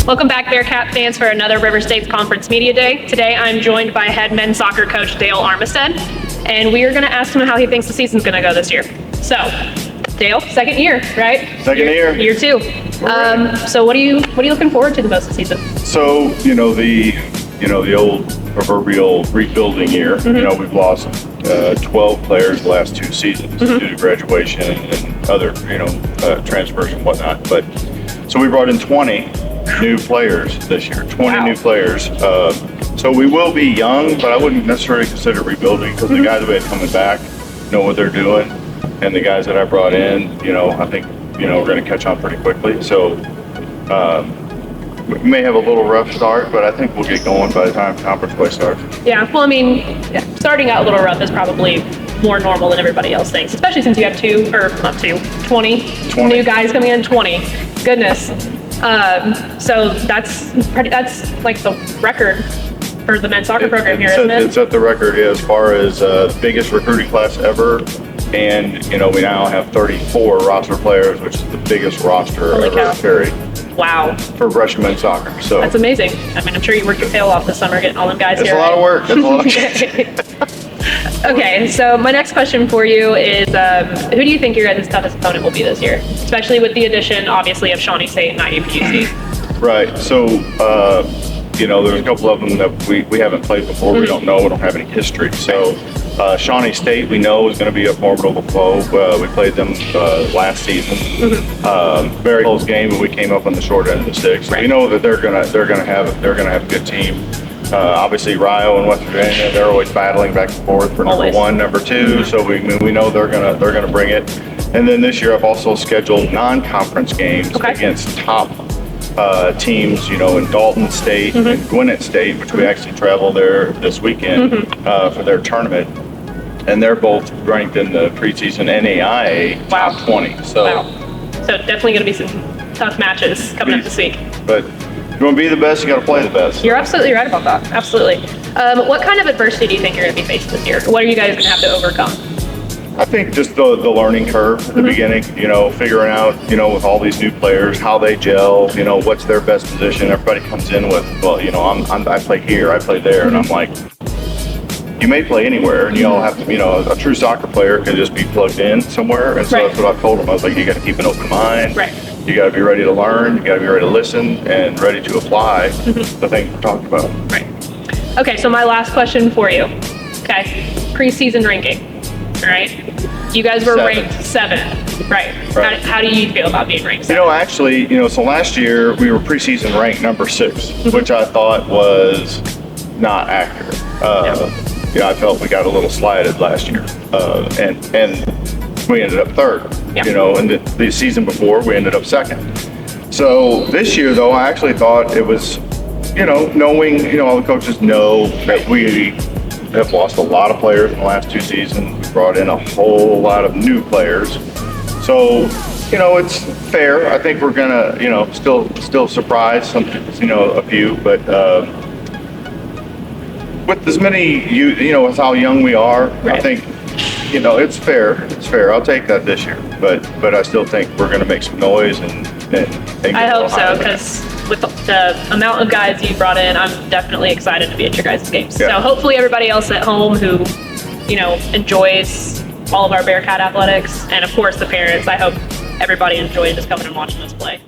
Welcome back, Bearcat fans, for another River States Conference Media Day. Today, I'm joined by head men's soccer coach Dale Armistead, and we are going to ask him how he thinks the season's going to go this year. So, Dale, second year, right? Second year. Year two. So, what are you looking forward to the most this season? So, the old proverbial rebuilding year. Mm-hmm. We've lost 12 players the last two seasons due to graduation and other, transfers and whatnot. But so we brought in 20 new players this year. 20 new players. So we will be young, but I wouldn't necessarily consider rebuilding because the guys that we had coming back know what they're doing, and the guys that I brought in, I think, we're going to catch on pretty quickly. So we may have a little rough start, but I think we'll get going by the time conference play starts. Yeah, well, starting out a little rough is probably more normal than everybody else thinks, especially since you have 20 new guys coming in. 20, goodness. So that's like the record for the men's soccer program here, isn't it? It's at the record as far as biggest recruiting class ever. And, we now have 34 roster players, which is the biggest roster ever carried. Wow. For Brescia men's soccer. So that's amazing. I'm sure you worked your tail off this summer getting all them guys here. It's a lot of work. It's a lot of Okay, so my next question for you is, who do you think your guys' toughest opponent will be this year? Especially with the addition, obviously, of Shawnee State and IUPUC. Right. So, there's a couple of them that we haven't played before. We don't know. We don't have any history. So, Shawnee State, we know, is going to be a formidable foe. We played them last season. Very close game, but we came up on the short end of the stick. So we know that they're gonna have a good team. Obviously, Rio and West Virginia, they're always battling back and forth for number one, number two. So we know they're gonna bring it. And then this year, I've also scheduled non-conference games against top teams, in Dalton State and Gwinnett State, which we actually travel there this weekend for their tournament. And they're both ranked in the preseason NAIA top 20. So definitely going to be some tough matches coming up this week. But if you want to be the best, you got to play the best. You're absolutely right about that. Absolutely. What kind of adversity do you think you're going to be facing this year? What are you guys going to have to overcome? I think just the learning curve at the beginning, figuring out, with all these new players, how they gel, what's their best position. Everybody comes in with, I play here, I play there, and I'm like, you may play anywhere, and you all have to, a true soccer player can just be plugged in somewhere. And so that's what I told them. I was like, you got to keep an open mind. Right. You got to be ready to learn. You got to be ready to listen and ready to apply the things we're talking about. Right. Okay, so my last question for you. Okay, preseason ranking. All right. You guys were ranked 7th. Right. How do you feel about being ranked 7th? Actually, so last year we were preseason ranked number 6, which I thought was not accurate. I felt we got a little slighted last year, and we ended up 3rd. And the season before we ended up 2nd. So this year, though, I actually thought it was, knowing, all the coaches know that we have lost a lot of players in the last 2 seasons. We brought in a whole lot of new players. So, it's fair. I think we're gonna, still surprise some, a few, but with as many, with how young we are, I think, it's fair. It's fair. I'll take that this year, but I still think we're gonna make some noise and I hope so, because with the amount of guys you brought in, I'm definitely excited to be at your guys' games. So hopefully everybody else at home who, enjoys all of our Bearcat athletics, and of course the parents, I hope everybody enjoyed just coming and watching us play.